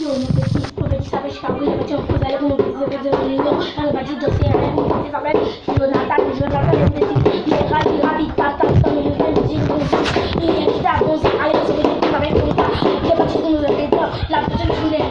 Yo, mon petit, ça fait je parle, mon petit, on peut aller pour mon petit, le petit dossier, mon petit, ça s'appelle Jonathan, le petit, il est rapide, tata, comme il veut dire, il est quitté à bon, allez, on se retrouve avec mon tas, il est parti pour nous aider, la petite, je voulais,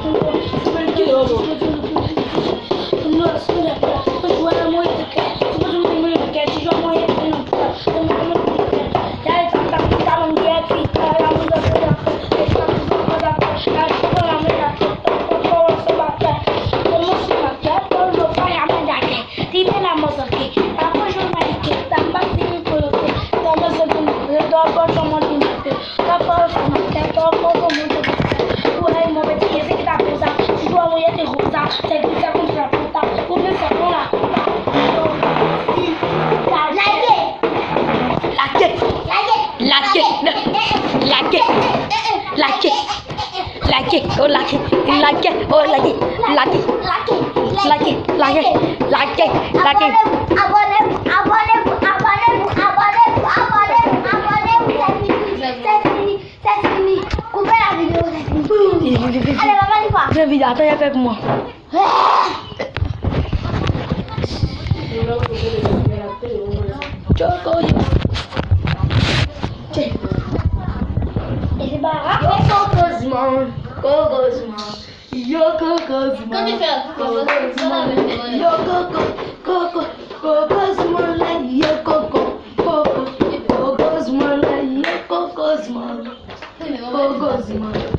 Viens vite, attends avec moi. Cocosman.